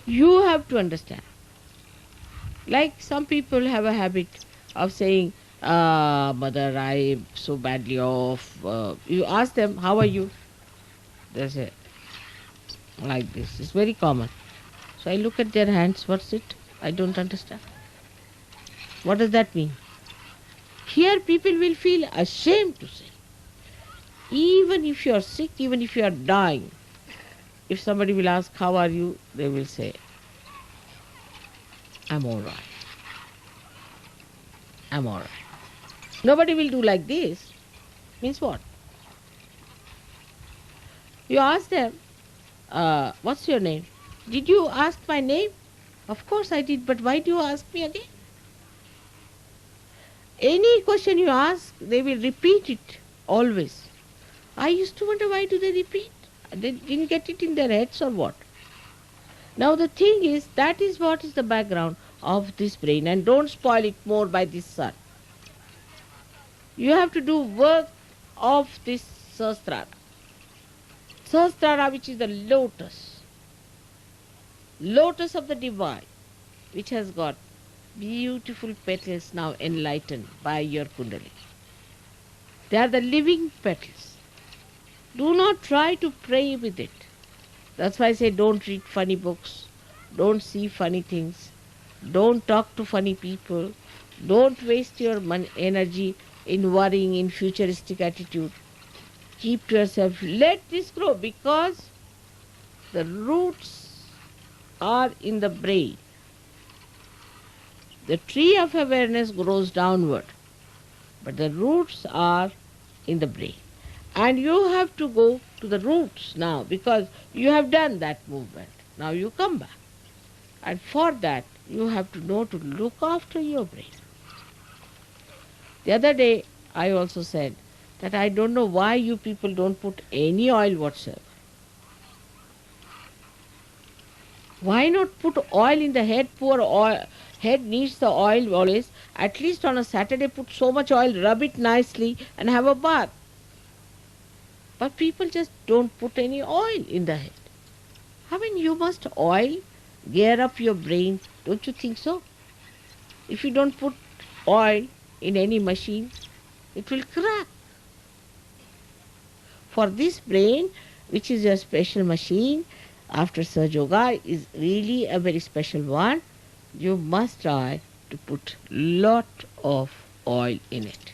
You have to understand. Like some people have a habit of saying, mother, I'm so badly off. You ask them, how are you? They say, like this. It's very common. So I look at their hands. What's it? I don't understand. What does that mean? Here people will feel ashamed to say. Even if you are sick, even if you are dying, if somebody will ask, how are you? They will say, I'm all right. I'm all right. Nobody will do like this. Means what? You ask them, what's your name? Did you ask my name? Of course I did, but why do you ask me again? Any question you ask, they will repeat it always. I used to wonder, why do they repeat? They didn't get it in their heads or what? Now the thing is, that is what is the background of this brain, and don't spoil it more by this sun. You have to do work of this Sahasrara. Sahasrara, which is the lotus of the divine, which has got beautiful petals now enlightened by your Kundalini. They are the living petals. Do not try to pray with it. That's why I say don't read funny books, don't see funny things, don't talk to funny people, don't waste your energy in worrying, in futuristic attitude. Keep to yourself, let this grow, because the roots are in the brain. The tree of awareness grows downward, but the roots are in the brain. And you have to go to the roots now, because you have done that movement. Now you come back. And for that, you have to know to look after your brain. The other day, I also said that I don't know why you people don't put any oil whatsoever. Why not put oil in the head? Poor oil. Head needs the oil always. At least on a Saturday, put so much oil, rub it nicely, and have a bath. But people just don't put any oil in the head. I mean, you must oil, gear up your brain. Don't you think so? If you don't put oil in any machine, it will crack. For this brain, which is a special machine, after Sahaja Yoga, is really a very special one, you must try to put lot of oil in it.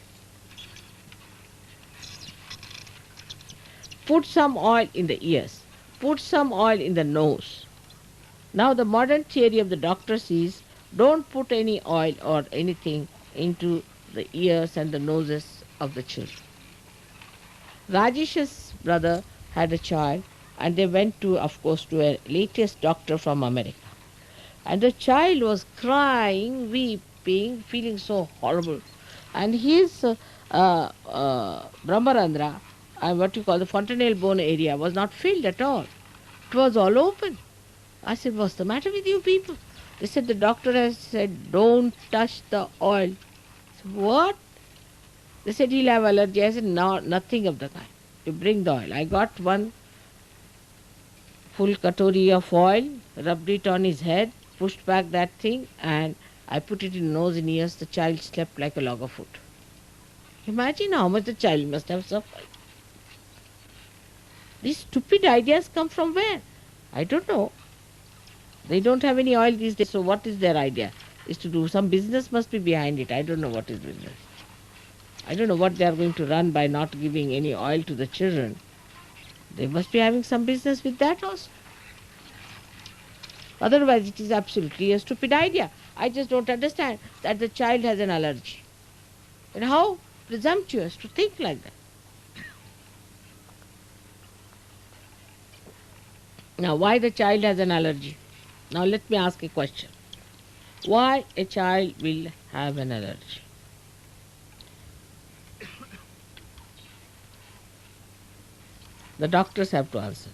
Put some oil in the ears. Put some oil in the nose. Now the modern theory of the doctors is, don't put any oil or anything into the ears and the noses of the children. Rajesh's brother had a child, and they went to, of course, to a latest doctor from America. And the child was crying, weeping, feeling so horrible. And his Brahmarandra, what you call the fontanelle bone area, was not filled at all. It was all open. I said, what's the matter with you people? They said, the doctor has said, don't touch the oil. I said, what? They said, he'll have allergy. I said, no, nothing of the kind. You bring the oil. I got one full katori of oil, rubbed it on his head, pushed back that thing, and I put it in nose and ears. The child slept like a log of wood. Imagine how much the child must have suffered. These stupid ideas come from where? I don't know. They don't have any oil these days, so what is their idea? Is to do some business must be behind it. I don't know what is business. I don't know what they are going to run by not giving any oil to the children. They must be having some business with that also. Otherwise, it is absolutely a stupid idea. I just don't understand that the child has an allergy. And how presumptuous to think like that. Now, why the child has an allergy? Now, let me ask a question. Why a child will have an allergy? The doctors have to answer.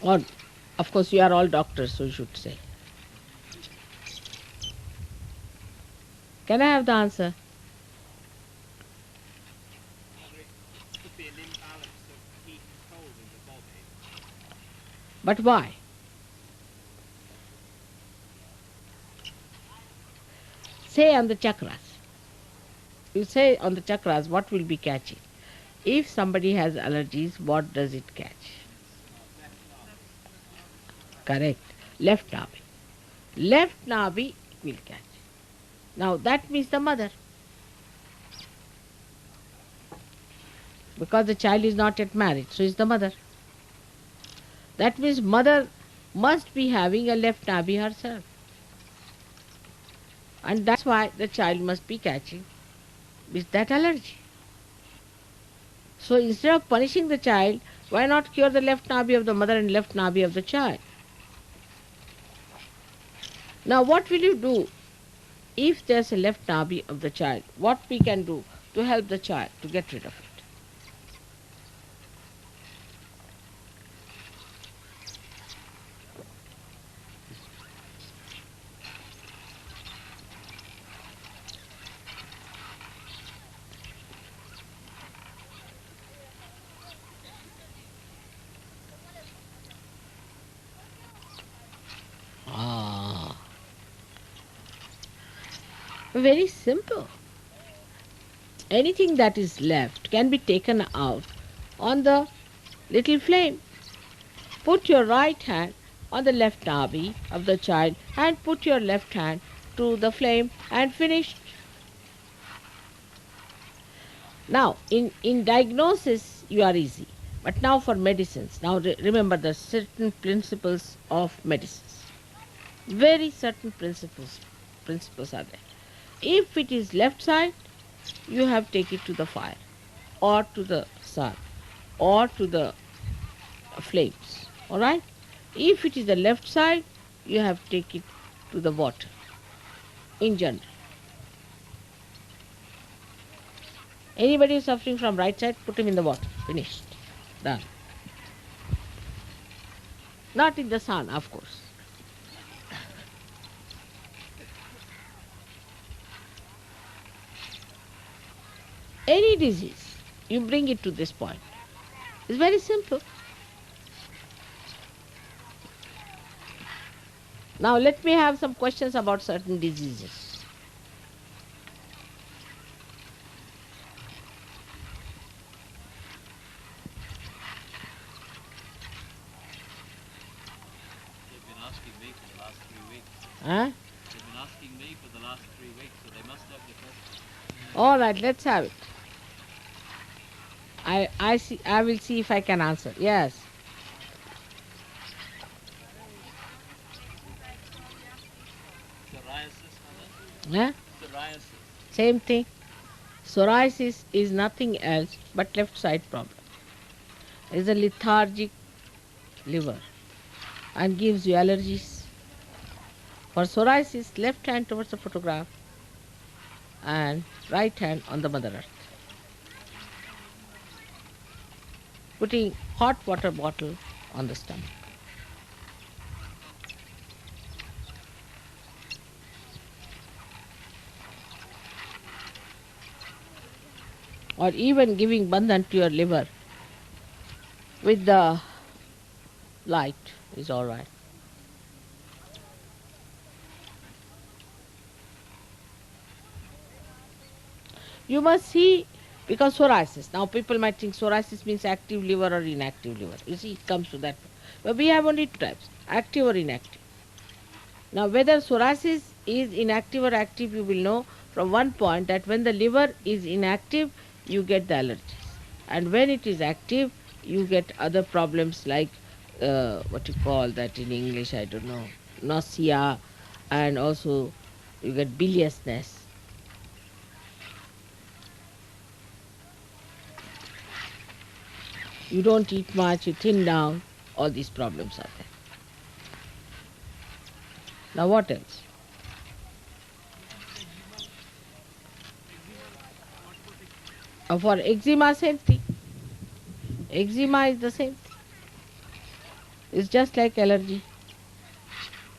Or, of course, you are all doctors, so you should say. Can I have the answer? But why? Say on the chakras. You say on the chakras, what will be catching? If somebody has allergies, what does it catch? Correct. Left navi. Left navi will catch. Now that means the mother. Because the child is not yet married, so is the mother. That means mother must be having a left navi herself. And that's why the child must be catching with that allergy. So instead of punishing the child, why not cure the left navi of the mother and left navi of the child? Now what will you do if there's a left navi of the child? What we can do to help the child to get rid of it? Very simple. Anything that is left can be taken out on the little flame. Put your right hand on the left navi of the child and put your left hand to the flame and finish. Now, in diagnosis, you are easy. But now for medicines. Now remember the certain principles of medicines. Very certain principles are there. If it is left side, you have to take it to the fire or to the sun or to the flames. Alright? If it is the left side, you have to take it to the water in general. Anybody who's suffering from right side, put him in the water. Finished. Done. Not in the sun, of course. Any disease, you bring it to this point. It's very simple. Now let me have some questions about certain diseases. They've been asking me for the last 3 weeks. Huh? They've been asking me for the last 3 weeks, so they must have the question. All right, let's have it. I will see if I can answer. Yes. Psoriasis, Yeah? Psoriasis. Same thing. Psoriasis is nothing else but left side problem. It's a lethargic liver and gives you allergies. For psoriasis, left hand towards the photograph and right hand on the Mother Earth. Putting hot water bottle on the stomach. Or even giving bandhan to your liver with the light is all right. You must see, because psoriasis. Now people might think psoriasis means active liver or inactive liver. You see, it comes to that. But we have only two types, active or inactive. Now whether psoriasis is inactive or active, you will know from one point that when the liver is inactive, you get the allergies. And when it is active, you get other problems like, what you call that in English, I don't know, nausea, and also you get biliousness. You don't eat much, you thin down, all these problems are there. Now what else? For eczema, same thing. Eczema is the same thing. It's just like allergy.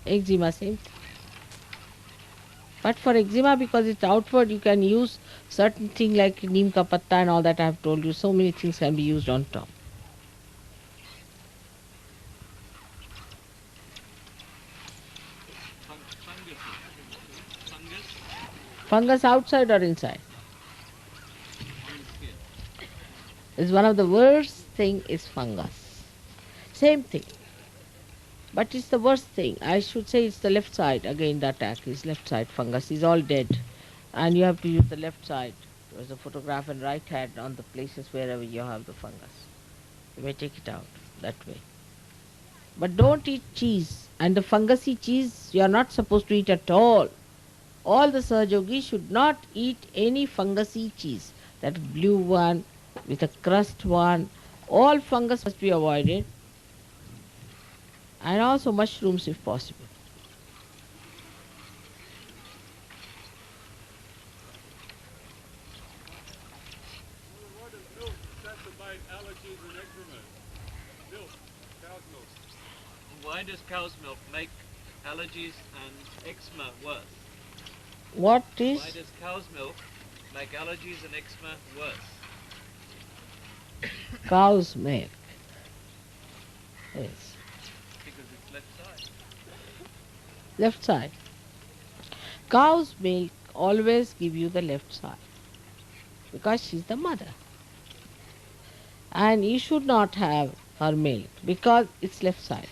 Eczema, same thing. But for eczema, because it's outward, you can use certain things like neem ka patta and all that I have told you. So many things can be used on top. Fungus outside or inside? On the skin. Is one of the worst thing is fungus. Same thing. But it's the worst thing. I should say it's the left side. Again, the attack is left side. Fungus is all dead. And you have to use the left side. There's a photograph and right hand on the places wherever you have the fungus. You may take it out that way. But don't eat cheese. And the fungusy cheese you are not supposed to eat at all. All the Sahajogis should not eat any fungusy cheese. That blue one with a crust one. All fungus must be avoided. And also mushrooms if possible. What is milk exacerbate allergies and eczema? Milk, cow's milk. Why does cow's milk make allergies and eczema worse? What Why is does cow's milk make allergies and eczema worse? cow's milk? Yes. Because it's left side. Left side. Cow's milk always give you the left side because she's the mother. And you should not have her milk because it's left side.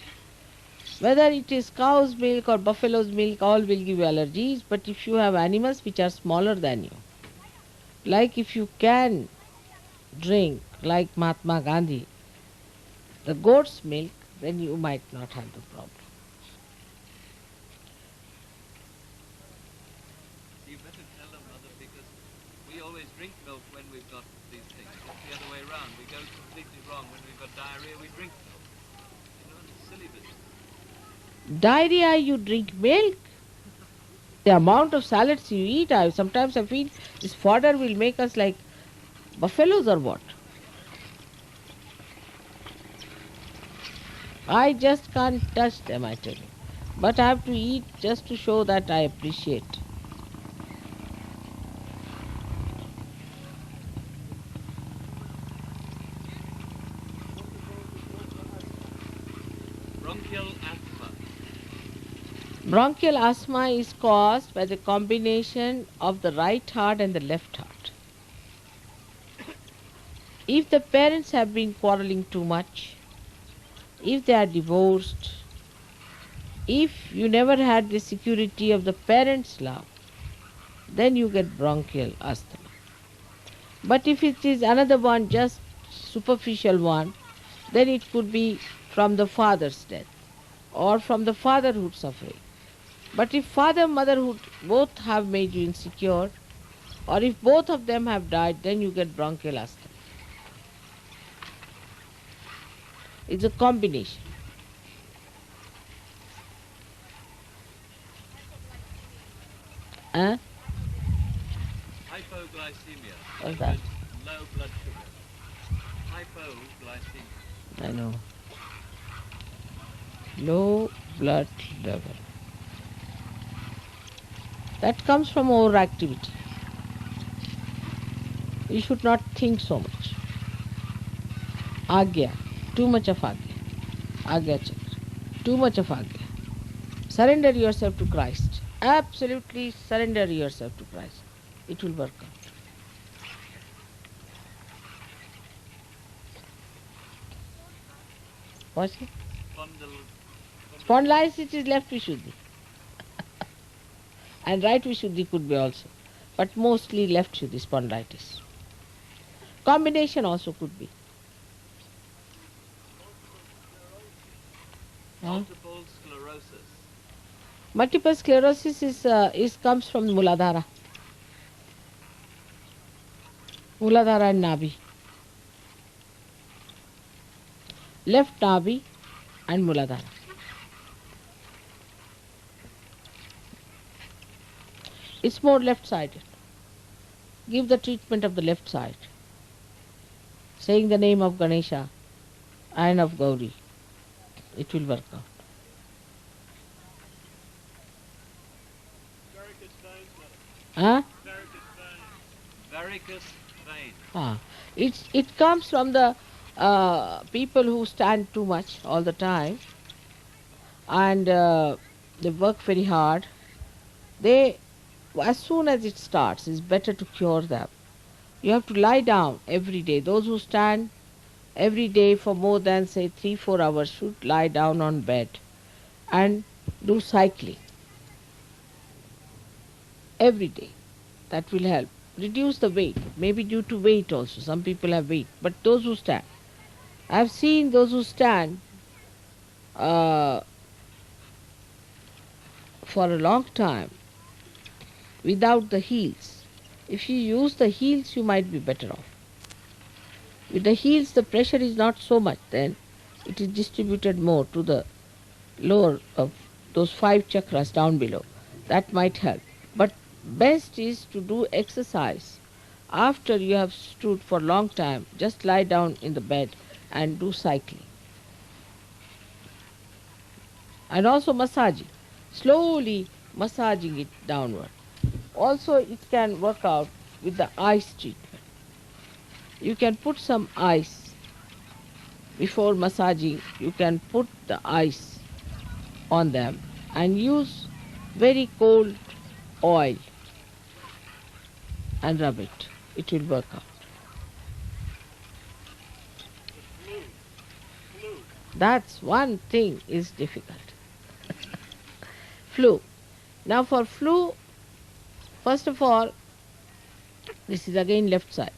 Whether it is cow's milk or buffalo's milk, all will give you allergies. But if you have animals which are smaller than you, like if you can drink, like Mahatma Gandhi, the goat's milk, then you might not have the problem. You better tell them, Mother, because we always drink milk when we've got these things. It's the other way around. We go completely wrong. When we've got diarrhea, we drink milk. You know, it's silly business. Diarrhea, you drink milk. The amount of salads you eat, sometimes I feel this fodder will make us like buffaloes or what. I just can't touch them, I tell you. But I have to eat just to show that I appreciate. Bronchial asthma. Bronchial asthma is caused by the combination of the right heart and the left heart. If the parents have been quarreling too much, if they are divorced, if you never had the security of the parents' love, then you get bronchial asthma. But if it is another one, just superficial one, then it could be from the father's death or from the fatherhood suffering. But if father motherhood both have made you insecure, or if both of them have died, then you get bronchial asthma. It's a combination. Huh? Hypoglycemia. What's that? Low blood sugar. Hypoglycemia. I know. Low blood level. That comes from overactivity. You should not think so much. Agya. Too much of Agya. Agya Chakra. Too much of Agya. Surrender yourself to Christ. Absolutely surrender yourself to Christ. It will work out. What's it? Spondylitis is left Vishuddhi. And right Vishuddhi could be also. But mostly left Vishuddhi spondylitis. Combination also could be. Multiple sclerosis. Multiple sclerosis is comes from Muladhara. Muladhara and Nabi. Left Nabi and Muladhara. It's more left-sided. Give the treatment of the left side. Saying the name of Ganesha and of Gauri. It will work out. Varicose veins, Huh? varicose veins. Varicose vein. It comes from the people who stand too much all the time and they work very hard. They as soon as it starts, it's better to cure them. You have to lie down every day. Those who stand every day for more than, say, 3-4 hours should lie down on bed and do cycling every day. That will help. Reduce the weight, maybe due to weight also. Some people have weight, but those who stand. I've seen those who stand uh, for a long time without the heels. If you use the heels, you might be better off. With the heels, the pressure is not so much, then it is distributed more to the lower of those 5 chakras down below. That might help. But best is to do exercise after you have stood for a long time. Just lie down in the bed and do cycling. And also massaging, slowly massaging it downward. Also, it can work out with the ice treatment. You can put some ice before massaging. You can put the ice on them and use very cold oil and rub it. It will work out. That's one thing is difficult. Flu. Now for flu, first of all, this is again left side.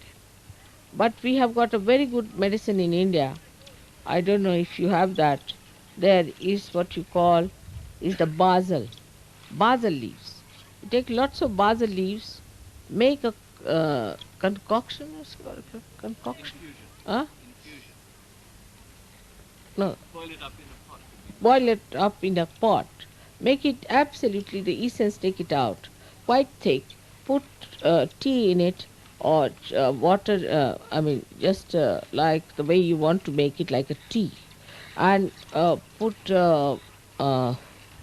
But we have got a very good medicine in India. I don't know if you have that. There is what you call is the basil. Basil leaves. You take lots of basil leaves, make a concoction. What's it called? Concoction. Infusion. Huh? Infusion. No. Boil it up in a pot. Boil it up in a pot. Make it absolutely the essence. Take it out, quite thick. Put tea in it or water. Just like the way you want to make it, like a tea, and put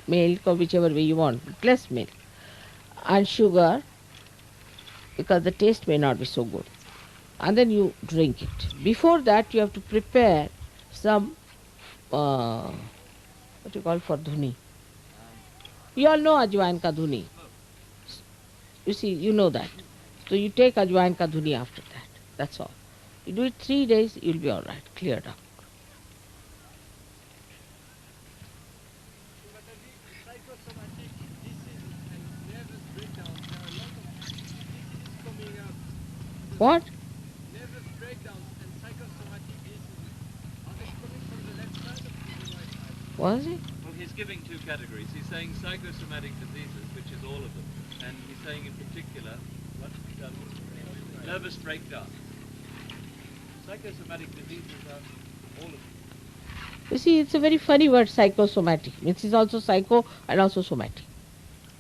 milk or whichever way you want, less milk and sugar, because the taste may not be so good. And then you drink it. Before that, you have to prepare some what you call for dhuni. You all know ajwain ka dhuni. You see, you know that. So you take ajwain ka dhuni after that. That's all. You do it 3 days, you'll be all right, cleared up. Psychosomatic diseases and nervous breakdowns, there are a lot of diseases coming up. What? Nervous breakdowns and psychosomatic diseases, are they coming from the left side or from the right side? Was it? Well, he's giving two categories. He's saying psychosomatic diseases, which is all of them, and he's saying in particular what nervous breakdown. Psychosomatic diseases are all of them. You see, it's a very funny word, psychosomatic. It is also psycho and also somatic.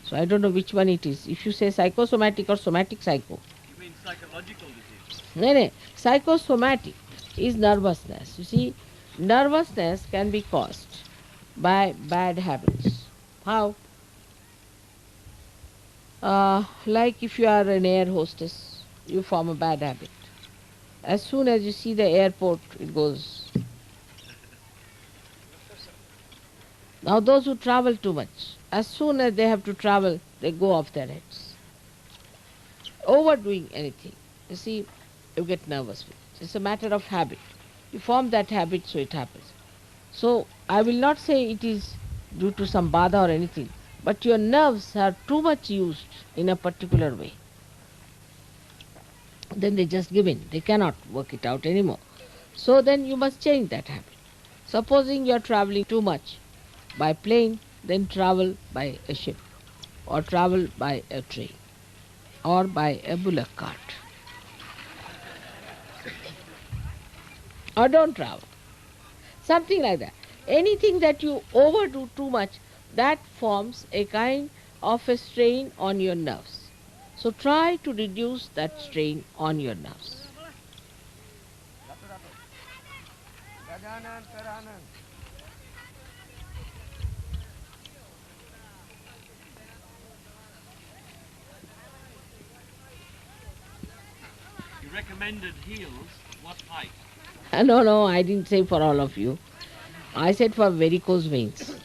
So I don't know which one it is. If you say psychosomatic or somatic psycho. You mean psychological diseases? No. Psychosomatic is nervousness. You see, nervousness can be caused by bad habits. How? Like if you are an air hostess, you form a bad habit. As soon as you see the airport, it goes. Now those who travel too much, as soon as they have to travel, they go off their heads. Overdoing anything, you see, you get nervous with it. It's a matter of habit. You form that habit, so it happens. So I will not say it is due to some bada or anything, but your nerves are too much used in a particular way. Then they just give in. They cannot work it out anymore. So then you must change that habit. Supposing you are traveling too much by plane, then travel by a ship or travel by a train or by a bullock cart. Or don't travel. Something like that. Anything that you overdo too much, that forms a kind of a strain on your nerves. So try to reduce that strain on your nerves. You recommended heels. What height? No, I didn't say for all of you. I said for varicose veins,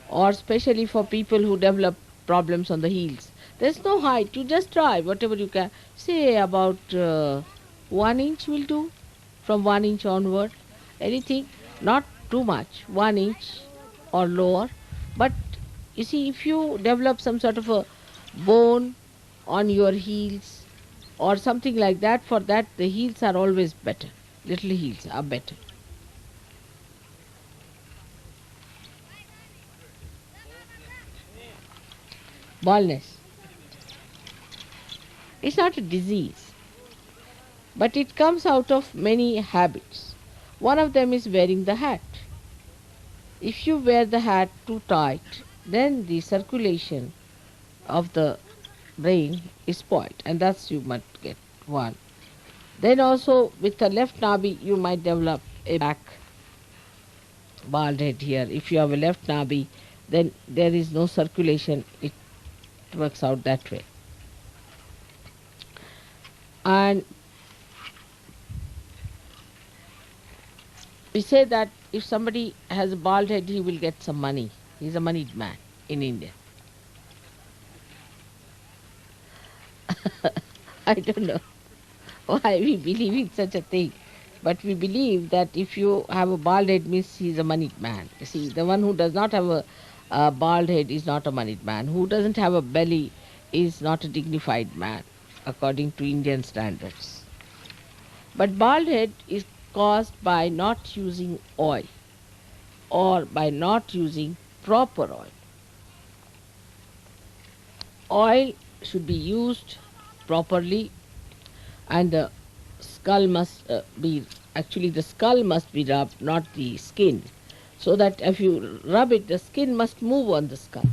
or especially for people who develop problems on the heels. There's no height. You just try whatever you can. Say about 1 inch will do, from 1 inch onward. Anything, not too much, 1 inch or lower. But you see, if you develop some sort of a bone on your heels or something like that, for that the heels are always better. Little heels are better. Baldness. It's not a disease, but it comes out of many habits. One of them is wearing the hat. If you wear the hat too tight, then the circulation of the brain is spoiled, and that's you might get one. Then also with the left nabi, you might develop a back bald head here. If you have a left nabi, then there is no circulation. It works out that way. And we say that if somebody has a bald head, he will get some money. He's a moneyed man in India. I don't know why we believe in such a thing, but we believe that if you have a bald head, means he's a moneyed man. You see, the one who does not have a bald head is not a moneyed man. Who doesn't have a belly is not a dignified man, according to Indian standards. But bald head is caused by not using oil or by not using proper oil. Oil should be used properly, and the skull must the skull must be rubbed, not the skin, so that if you rub it, the skin must move on the skull,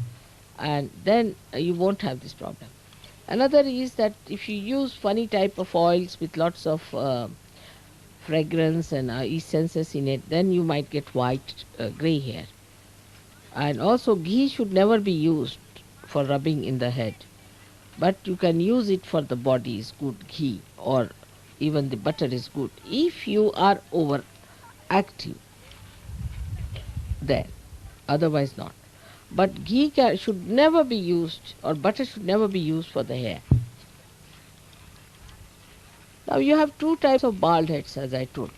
and then you won't have this problem. Another is that if you use funny type of oils with lots of fragrance and essences in it, then you might get white, gray hair. And also ghee should never be used for rubbing in the head, but you can use it for the body is good ghee, or even the butter is good if you are overactive, then otherwise not. But should never be used, or butter should never be used for the hair. Now you have two types of bald heads, as I told you.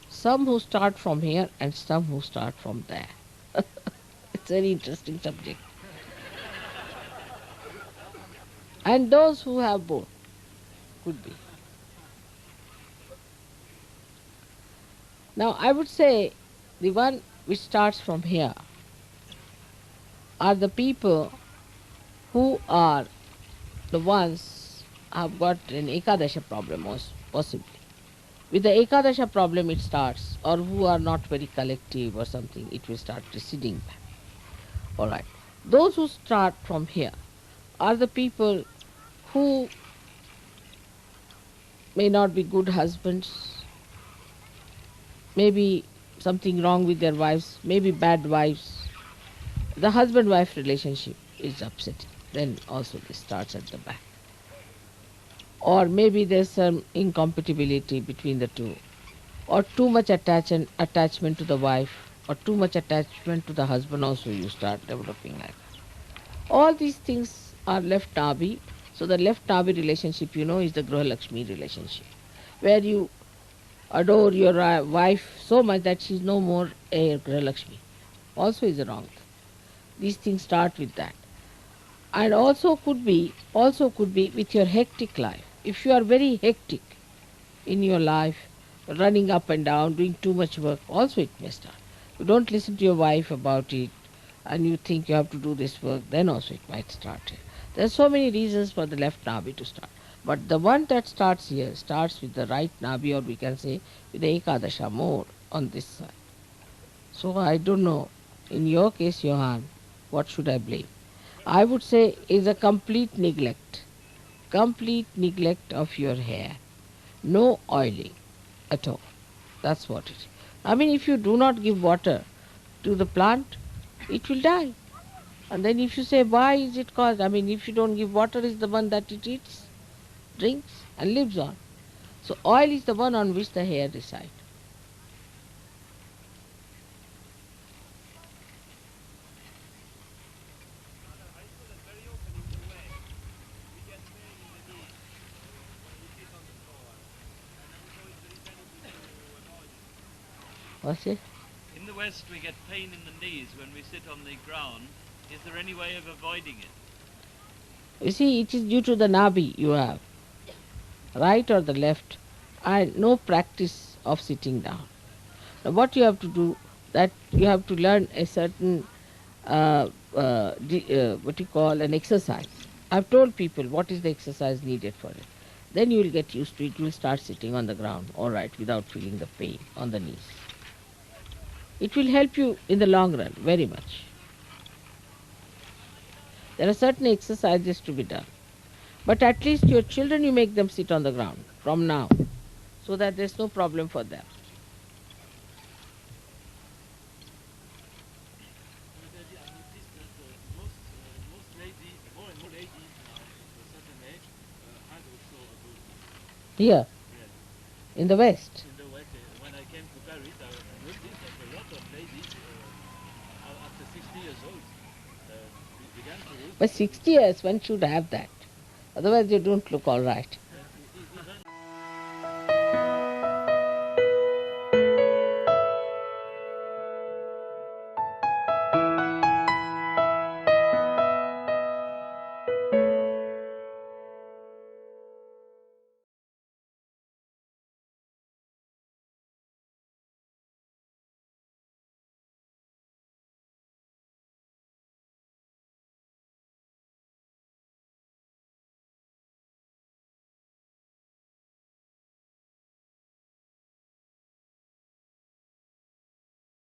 Some who start from here and some who start from there. It's a very interesting subject. And those who have both could be. Now I would say the one which starts from here are the people who are the ones who have got an Ekadasha problem also, possibly. With the Ekadasha problem it starts, or who are not very collective or something, it will start receding back. Alright. Those who start from here are the people who may not be good husbands, maybe something wrong with their wives, maybe bad wives. The husband-wife relationship is upsetting. Then also this starts at the back. Or maybe there's some incompatibility between the two, or too much attachment to the wife, or too much attachment to the husband also you start developing like that. All these things are left nabi. So the left nabi relationship, is the Graha Lakshmi relationship, where you adore your wife so much that she's no more a Graha Lakshmi. Also is a wrong thing. These things start with that. And also could be with your hectic life. If you are very hectic in your life, running up and down, doing too much work, also it may start. You don't listen to your wife about it, and you think you have to do this work, then also it might start here. There are so many reasons for the left nabi to start. But the one that starts here starts with the right nabi, or we can say with the Ekadasha mode on this side. So I don't know, in your case, Johan, what should I blame? I would say is a complete neglect of your hair. No oiling at all. That's what it is. I mean, if you do not give water to the plant, it will die. And then if you say, why is it caused? I mean, if you don't give water, is the one that it eats, drinks, and lives on. So oil is the one on which the hair resides. What's it? In the West, we get pain in the knees when we sit on the ground. Is there any way of avoiding it? You see, it is due to the nabi you have, right or the left, and no practice of sitting down. Now, what you have to do, that you have to learn a certain, what you call an exercise. I've told people what is the exercise needed for it. Then you will get used to it. You will start sitting on the ground, all right, without feeling the pain on the knees. It will help you in the long run very much. There are certain exercises to be done. But at least your children, you make them sit on the ground from now, so that there's no problem for them. Devi, I noticed that most ladies, more and more ladies now of a certain age, had also a book. Here, Yes. in the West. In the West, when I came to Paris, I noticed that a lot of ladies, after 60 years old, began to use. But 60 years, one should have that. Otherwise, you don't look all right.